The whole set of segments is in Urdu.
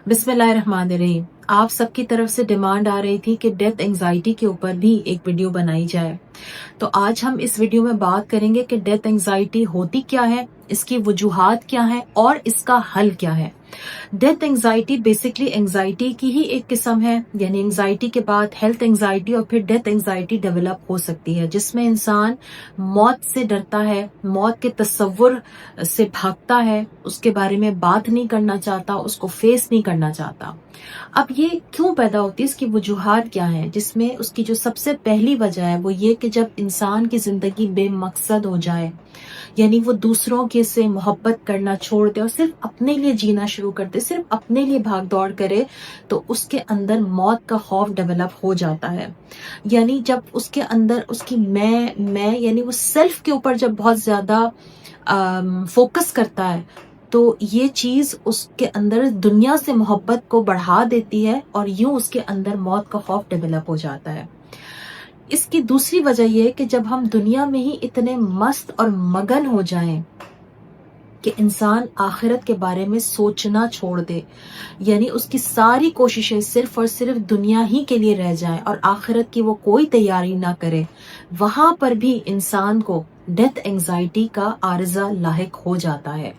بسم اللہ الرحمن الرحیم۔ آپ سب کی طرف سے ڈیمانڈ آ رہی تھی کہ ڈیتھ انگزائٹی کے اوپر بھی ایک ویڈیو بنائی جائے، تو آج ہم اس ویڈیو میں بات کریں گے کہ ڈیتھ انگزائٹی ہوتی کیا ہے، اس کی وجوہات کیا ہیں اور اس کا حل کیا ہے۔ ڈیتھ انگزائٹی بیسکلی انگزائٹی کی ہی ایک قسم ہے، یعنی انگزائٹی کے بعد ہیلتھ انگزائٹی اور پھر ڈیتھ انگزائٹی ڈیولپ ہو سکتی ہے، جس میں انسان موت سے ڈرتا ہے، موت کے تصور سے بھاگتا ہے، اس کے بارے میں بات نہیں کرنا چاہتا، اس کو فیس نہیں کرنا چاہتا۔ اب یہ کیوں پیدا ہوتی ہے، اس کی وجوہات کیا ہیں، جس میں اس کی جو سب سے پہلی وجہ ہے وہ یہ کہ جب انسان کی زندگی بے مقصد ہو جائے، یعنی وہ دوسروں کے سے محبت کرنا چھوڑ دے اور صرف اپنے لیے جینا شروع کر دے، صرف اپنے لیے بھاگ دوڑ کرے، تو اس کے اندر موت کا خوف ڈیولپ ہو جاتا ہے۔ یعنی جب اس کے اندر اس کی میں یعنی وہ سیلف کے اوپر جب بہت زیادہ فوکس کرتا ہے، تو یہ چیز اس کے اندر دنیا سے محبت کو بڑھا دیتی ہے اور یوں اس کے اندر موت کا خوف ڈیولپ ہو جاتا ہے۔ اس کی دوسری وجہ یہ ہے کہ جب ہم دنیا میں ہی اتنے مست اور مگن ہو جائیں کہ انسان آخرت کے بارے میں سوچنا چھوڑ دے، یعنی اس کی ساری کوششیں صرف اور صرف دنیا ہی کے لیے رہ جائیں اور آخرت کی وہ کوئی تیاری نہ کرے، وہاں پر بھی انسان کو ڈیتھ انگزائٹی کا عارضہ لاحق ہو جاتا ہے۔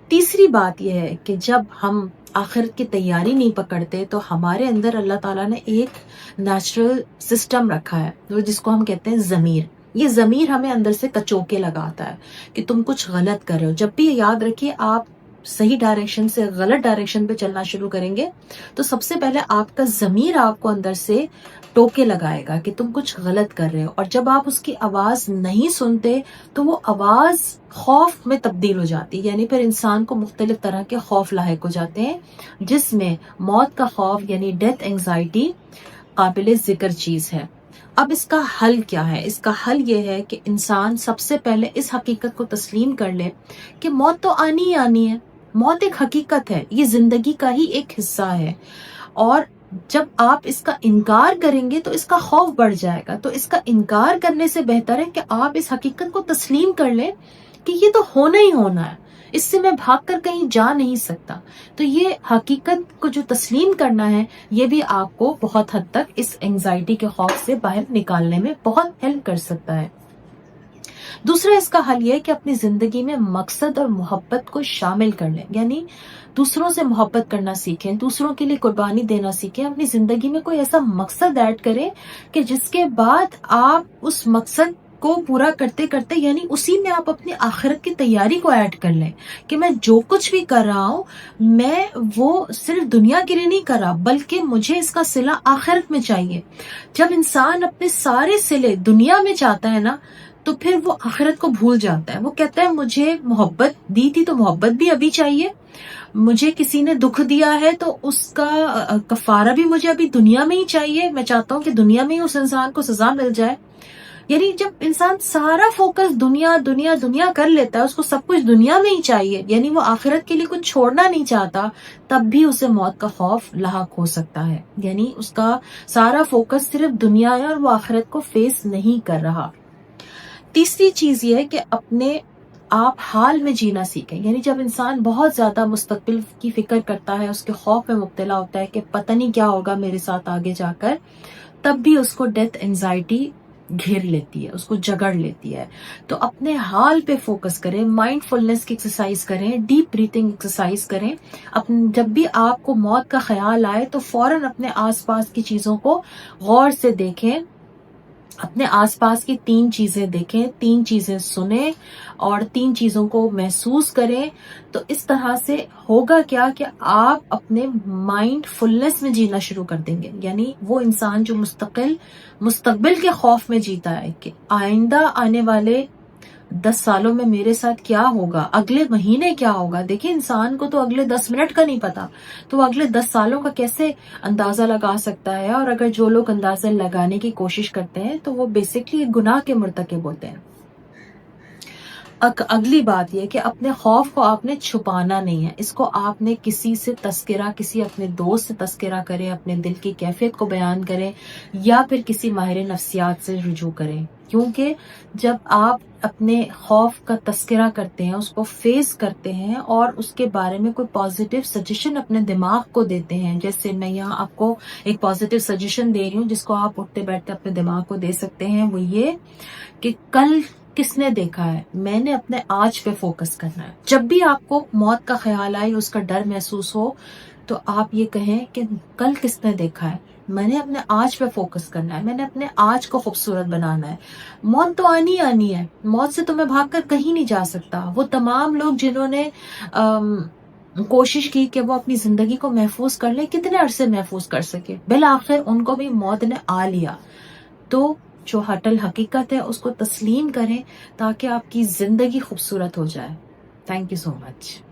تیسری بات یہ ہے کہ جب ہم آخرت کی تیاری نہیں پکڑتے تو ہمارے اندر اللہ تعالیٰ نے ایک نیچرل سسٹم رکھا ہے جس کو ہم کہتے ہیں ضمیر۔ یہ ضمیر ہمیں اندر سے کچوکے لگاتا ہے کہ تم کچھ غلط کر رہے ہو۔ جب بھی یاد رکھیے، آپ صحیح ڈائریکشن سے غلط ڈائریکشن پہ چلنا شروع کریں گے تو سب سے پہلے آپ کا ضمیر آپ کو اندر سے ٹوکے لگائے گا کہ تم کچھ غلط کر رہے ہو، اور جب آپ اس کی آواز نہیں سنتے تو وہ آواز خوف میں تبدیل ہو جاتی ہے، یعنی پھر انسان کو مختلف طرح کے خوف لاحق ہو جاتے ہیں، جس میں موت کا خوف یعنی ڈیتھ انگزائٹی قابل ذکر چیز ہے۔ اب اس کا حل کیا ہے؟ اس کا حل یہ ہے کہ انسان سب سے پہلے اس حقیقت کو تسلیم کر لے کہ موت تو آنی ہی آنی ہے، موت ایک حقیقت ہے، یہ زندگی کا ہی ایک حصہ ہے، اور جب آپ اس کا انکار کریں گے تو اس کا خوف بڑھ جائے گا۔ تو اس کا انکار کرنے سے بہتر ہے کہ آپ اس حقیقت کو تسلیم کر لیں کہ یہ تو ہونا ہی ہونا ہے، اس سے میں بھاگ کر کہیں جا نہیں سکتا۔ تو یہ حقیقت کو جو تسلیم کرنا ہے، یہ بھی آپ کو بہت حد تک اس انگزائٹی کے خوف سے باہر نکالنے میں بہت ہیلپ کر سکتا ہے۔ دوسرا اس کا حل یہ ہے کہ اپنی زندگی میں مقصد اور محبت کو شامل کر لیں، یعنی دوسروں سے محبت کرنا سیکھیں، دوسروں کے لیے قربانی دینا سیکھیں، اپنی زندگی میں کوئی ایسا مقصد ایڈ کریں کہ جس کے بعد آپ اس مقصد کو پورا کرتے کرتے، یعنی اسی میں آپ اپنی آخرت کی تیاری کو ایڈ کر لیں کہ میں جو کچھ بھی کر رہا ہوں، میں وہ صرف دنیا کے لیے نہیں کر رہا، بلکہ مجھے اس کا صلہ آخرت میں چاہیے۔ جب انسان اپنے سارے صلے دنیا میں چاہتا ہے نا، تو پھر وہ آخرت کو بھول جاتا ہے۔ وہ کہتا ہے مجھے محبت دی تھی تو محبت بھی ابھی چاہیے، مجھے کسی نے دکھ دیا ہے تو اس کا کفارہ بھی مجھے ابھی دنیا میں ہی چاہیے، میں چاہتا ہوں کہ دنیا میں ہی اس انسان کو سزا مل جائے۔ یعنی جب انسان سارا فوکس دنیا دنیا دنیا کر لیتا ہے، اس کو سب کچھ دنیا میں ہی چاہیے، یعنی وہ آخرت کے لیے کچھ چھوڑنا نہیں چاہتا، تب بھی اسے موت کا خوف لاحق ہو سکتا ہے۔ یعنی اس کا سارا فوکس صرف دنیا ہے اور وہ آخرت کو فیس نہیں کر رہا۔ تیسری چیز یہ ہے کہ اپنے آپ حال میں جینا سیکھیں، یعنی جب انسان بہت زیادہ مستقبل کی فکر کرتا ہے، اس کے خوف میں مبتلا ہوتا ہے کہ پتہ نہیں کیا ہوگا میرے ساتھ آگے جا کر، تب بھی اس کو ڈیتھ انگزائٹی گھیر لیتی ہے، اس کو جگڑ لیتی ہے۔ تو اپنے حال پہ فوکس کریں، مائنڈ فلنس کی ایکسرسائز کریں، ڈیپ بریتھنگ ایکسرسائز کریں۔ جب بھی آپ کو موت کا خیال آئے تو فوراً اپنے آس پاس کی چیزوں کو غور سے دیکھیں، اپنے آس پاس کی 3 چیزیں دیکھیں، 3 چیزیں سنیں اور 3 چیزوں کو محسوس کریں۔ تو اس طرح سے ہوگا کیا کہ آپ اپنے مائنڈ فلنس میں جینا شروع کر دیں گے، یعنی وہ انسان جو مستقبل کے خوف میں جیتا ہے کہ آئندہ آنے والے 10 سالوں میں میرے ساتھ کیا ہوگا، اگلے مہینے کیا ہوگا۔ دیکھیں انسان کو تو اگلے 10 منٹ کا نہیں پتا، تو وہ اگلے 10 سالوں کا کیسے اندازہ لگا سکتا ہے؟ اور اگر جو لوگ اندازہ لگانے کی کوشش کرتے ہیں تو وہ بیسکلی گناہ کے مرتکب ہوتے ہیں۔ اگلی بات یہ کہ اپنے خوف کو آپ نے چھپانا نہیں ہے، اس کو آپ نے کسی سے تذکرہ، کسی اپنے دوست سے تذکرہ کریں، اپنے دل کی کیفیت کو بیان کریں، یا پھر کسی ماہر نفسیات سے رجوع کریں. کیونکہ جب آپ اپنے خوف کا تذکرہ کرتے ہیں، اس کو فیس کرتے ہیں اور اس کے بارے میں کوئی پازیٹیو سجیشن اپنے دماغ کو دیتے ہیں، جیسے میں یہاں آپ کو ایک پازیٹیو سجیشن دے رہی ہوں جس کو آپ اٹھتے بیٹھتے اپنے دماغ کو دے سکتے ہیں، وہ یہ کہ کل کس نے دیکھا ہے، میں نے اپنے آج پہ فوکس کرنا ہے. جب بھی آپ کو موت کا خیال آئے، اس کا ڈر محسوس ہو، تو آپ یہ کہیں کہ کل کس نے دیکھا ہے، میں نے اپنے آج پہ فوکس کرنا ہے، میں نے اپنے آج کو خوبصورت بنانا ہے. موت تو آنی ہے، موت سے تو میں بھاگ کر کہیں نہیں جا سکتا. وہ تمام لوگ جنہوں نے کوشش کی کہ وہ اپنی زندگی کو محفوظ کر لیں، کتنے عرصے محفوظ کر سکے، بالآخر ان کو بھی موت نے آ لیا. تو جو اٹل حقیقت ہے اس کو تسلیم کریں تاکہ آپ کی زندگی خوبصورت ہو جائے. Thank you so much.